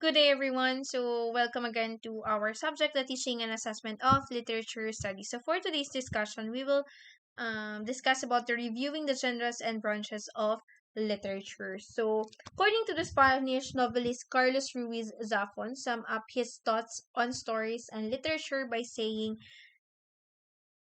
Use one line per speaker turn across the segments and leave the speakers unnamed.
Good day, everyone. So, welcome again to our subject, the teaching and assessment of literature studies. So, for today's discussion, we will discuss about the reviewing the genres and branches of literature. So, according to the Spanish novelist Carlos Ruiz Zafón, sum up his thoughts on stories and literature by saying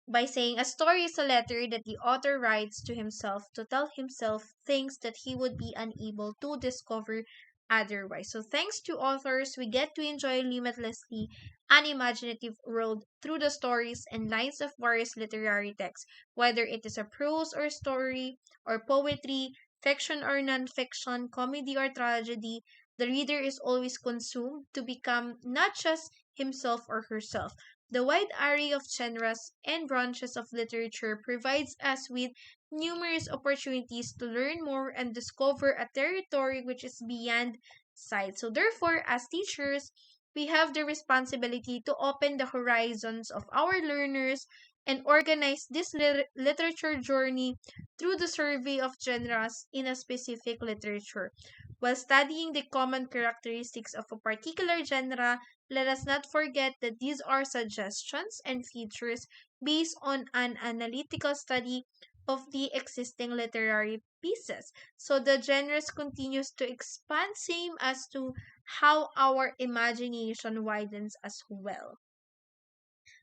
a story is a letter that the author writes to himself to tell himself things that he would be unable to discover otherwise. So thanks to authors, we get to enjoy limitlessly an imaginative world through the stories and lines of various literary texts, whether it is a prose or story or poetry, fiction or non-fiction, comedy or tragedy. The reader is always consumed to become not just himself or herself. The wide array of genres and branches of literature provides us with numerous opportunities to learn more and discover a territory which is beyond sight. So, therefore, as teachers, we have the responsibility to open the horizons of our learners and organize this literature journey through the survey of genres in a specific literature. While studying the common characteristics of a particular genre, let us not forget that these are suggestions and features based on an analytical study of the existing literary pieces. So the genres continues to expand, same as to how our imagination widens as well.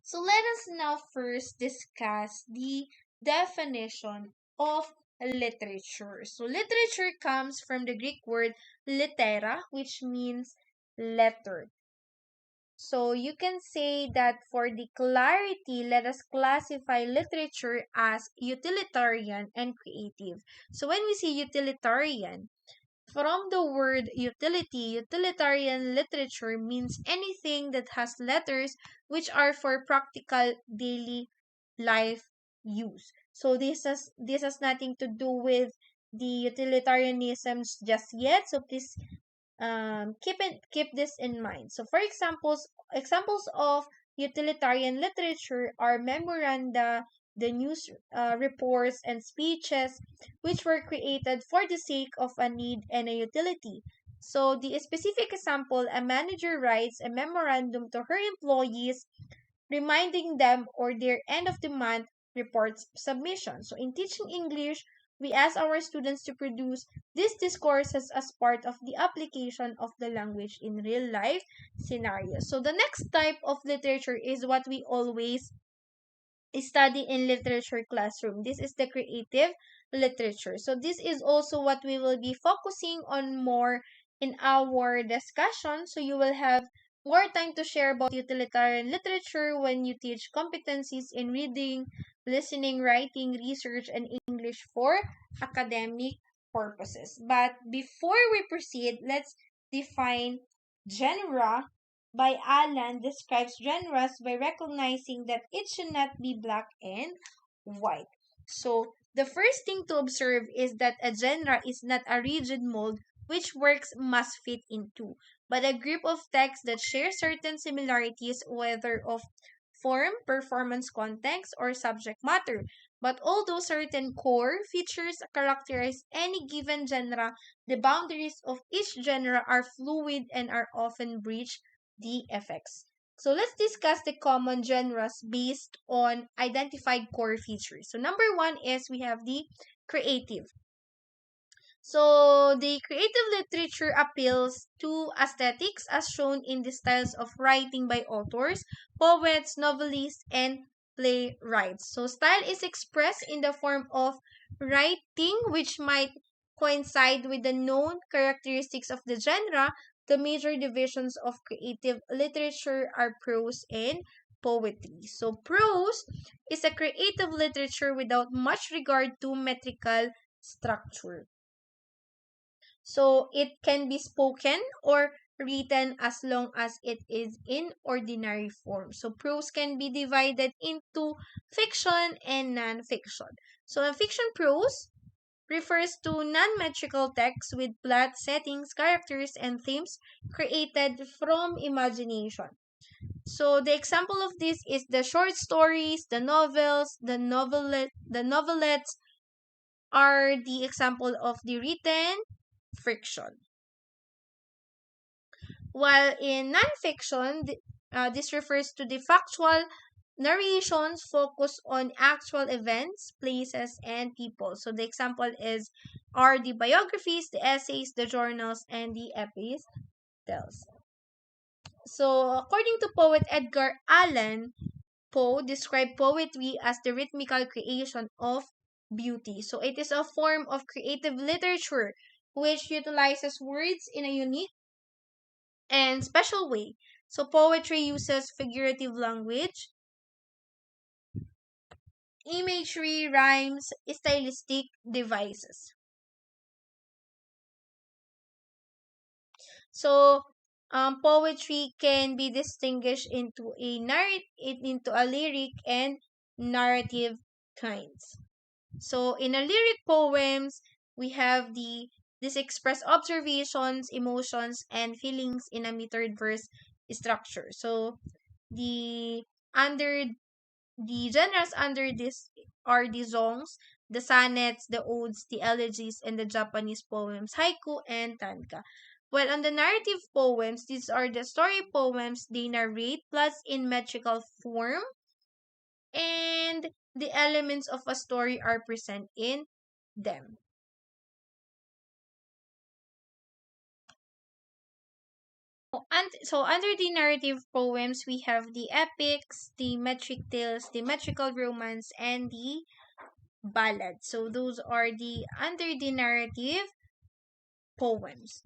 So let us now first discuss the definition of literature. So literature comes from the Greek word litera, which means letter. So you can say that for the clarity, let us classify literature as utilitarian and creative. So when we say utilitarian, from the word utility, utilitarian literature means anything that has letters which are for practical daily life use. So this has nothing to do with the utilitarianisms just yet. So please keep this in mind. So for examples of utilitarian literature are memoranda, the news reports and speeches which were created for the sake of a need and a utility. So the specific example, a manager writes a memorandum to her employees reminding them or their end of the month reports submission. So in teaching English, we ask our students to produce these discourses as part of the application of the language in real life scenarios. So the next type of literature is what we always study in literature classroom. This is the creative literature. So this is also what we will be focusing on more in our discussion. So you will have more time to share about utilitarian literature when you teach competencies in reading, listening, writing, research, and English for academic purposes. But before we proceed, let's define genre. By Alan describes genres by recognizing that it should not be black and white. So, the first thing to observe is that a genre is not a rigid mold which works must fit into, but a group of texts that share certain similarities, whether of form, performance context, or subject matter. But although certain core features characterize any given genre, the boundaries of each genre are fluid and are often breached the effects. So let's discuss the common genres based on identified core features. So number one is we have the creative. So the creative literature appeals to aesthetics as shown in the styles of writing by authors, poets, novelists, and playwrights. So style is expressed in the form of writing which might coincide with the known characteristics of the genre. The major divisions of creative literature are prose and poetry. So prose is a creative literature without much regard to metrical structure. So it can be spoken or written as long as it is in ordinary form. So prose can be divided into fiction and non-fiction. So a fiction prose refers to non-metrical texts with plot, settings, characters, and themes created from imagination. So the example of this is the short stories, the novels, the novelettes are the example of the written fiction. While in nonfiction, this refers to the factual narrations focus on actual events, places, and people. So the example are the biographies, the essays, the journals, and the epistles. So according to poet Edgar Allan Poe, described poetry as the rhythmical creation of beauty. So it is a form of creative literature which utilizes words in a unique and special way. So poetry uses figurative language, imagery, rhymes, stylistic devices. So poetry can be distinguished into a lyric and narrative kinds. So in a lyric poems, we have this express observations, emotions, and feelings in a metered verse structure. So the under the genres under this are the songs, the sonnets, the odes, the elegies, and the Japanese poems, haiku and tanka. While on the narrative poems, these are the story poems they narrate plus in metrical form, and the elements of a story are present in them. So under the narrative poems, we have the epics, the metric tales, the metrical romance, and the ballad. So those are the under the narrative poems.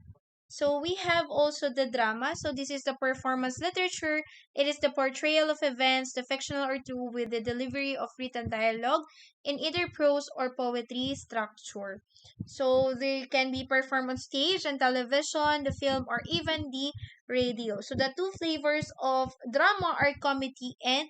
So we have also the drama. So this is the performance literature. It is the portrayal of events, the fictional or true, with the delivery of written dialogue in either prose or poetry structure. So they can be performed on stage and television, the film, or even the radio. So the two flavors of drama are comedy and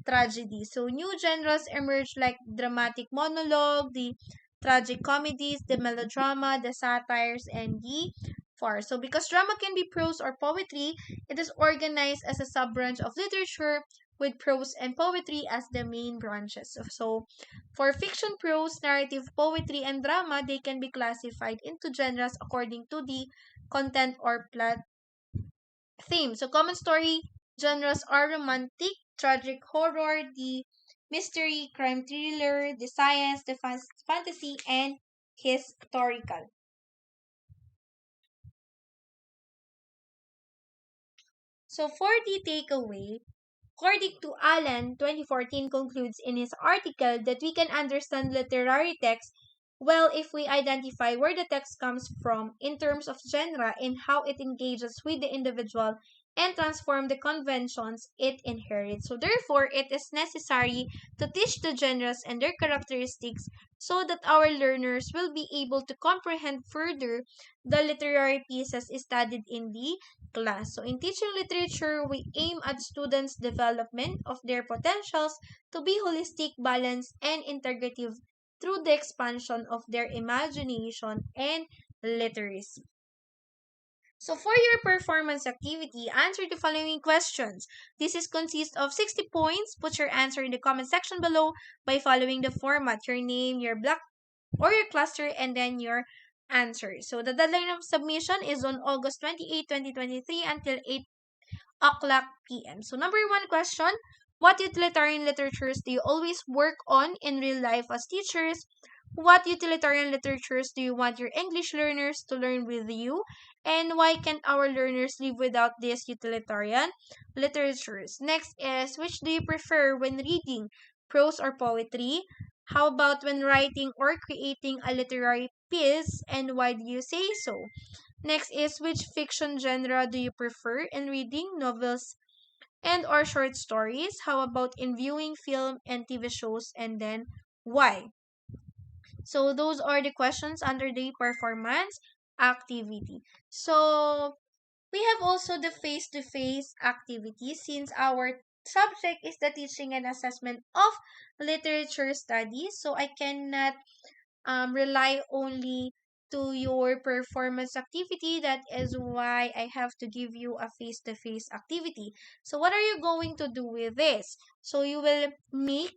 tragedy. So new genres emerge like dramatic monologue, the tragic comedies, the melodrama, the satires, and the farce. So because drama can be prose or poetry, it is organized as a sub-branch of literature with prose and poetry as the main branches. So for fiction, prose, narrative, poetry, and drama, they can be classified into genres according to the content or plot theme. So common story genres are romantic, tragic horror, the mystery, crime thriller, the science, the fantasy, and historical. So for the takeaway, according to Allen, 2014 concludes in his article that we can understand literary text well if we identify where the text comes from in terms of genre and how it engages with the individual and transform the conventions it inherits. So therefore, it is necessary to teach the genres and their characteristics so that our learners will be able to comprehend further the literary pieces studied in the class. So in teaching literature, we aim at students' development of their potentials to be holistic, balanced, and integrative through the expansion of their imagination and literacy. So for your performance activity, answer the following questions. This is consist of 60 points. Put your answer in the comment section below by following the format, your name, your block or your cluster, and then your answer. So the deadline of submission is on August 28, 2023 until 8 o'clock p.m. So number one question, what utilitarian literatures do you always work on in real life as teachers? What utilitarian literatures do you want your English learners to learn with you? And why can't our learners live without these utilitarian literatures? Next is, which do you prefer when reading, prose or poetry? How about when writing or creating a literary piece, and why do you say so? Next is, which fiction genre do you prefer in reading, novels and or short stories? How about in viewing film and TV shows, and then why? So those are the questions under the performance activity. So we have also the face-to-face activity since our subject is the teaching and assessment of literature studies. So I cannot rely only to your performance activity. That is why I have to give you a face-to-face activity. So what are you going to do with this? So you will make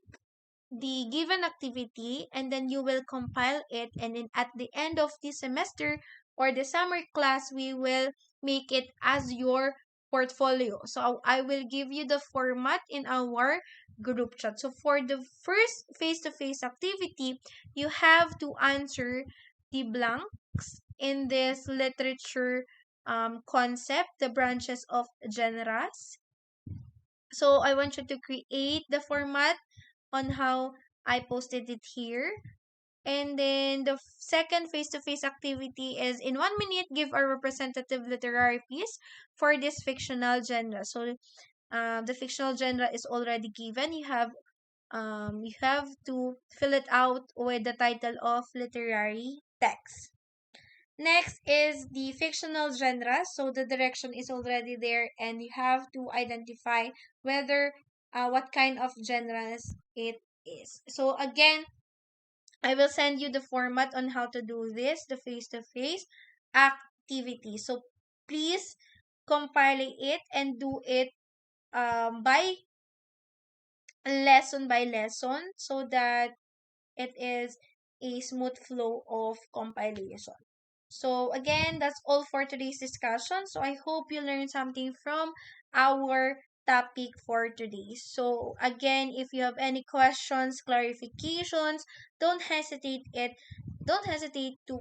the given activity and then you will compile it, and then at the end of the semester or the summer class we will make it as your portfolio. So I will give you the format in our group chat. So for the first face-to-face activity, you have to answer the blanks in this literature concept, the branches of genres. So I want you to create the format on how I posted it here. And then the second face-to-face activity is in 1 minute, give a representative literary piece for this fictional genre. So the fictional genre is already given. You have to fill it out with the title of literary text. Next is the fictional genre. So the direction is already there, and you have to identify whether what kind of genres it is. So again, I will send you the format on how to do this, the face-to-face activity. So please compile it and do it by lesson so that it is a smooth flow of compilation. So again, that's all for today's discussion. So I hope you learned something from our topic for today. So again, if you have any questions, clarifications, don't hesitate it. Don't hesitate to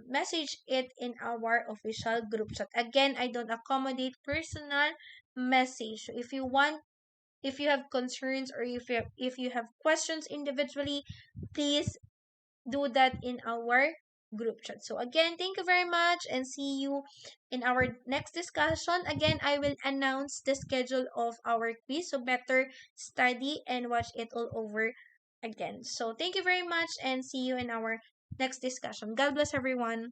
message it in our official group chat. Again, I don't accommodate personal message. So if you have concerns or if you have questions individually, please do that in our group chat. So again, thank you very much and see you in our next discussion. Again, I will announce the schedule of our quiz, so better study and watch it all over again. So thank you very much and see you in our next discussion. God bless everyone.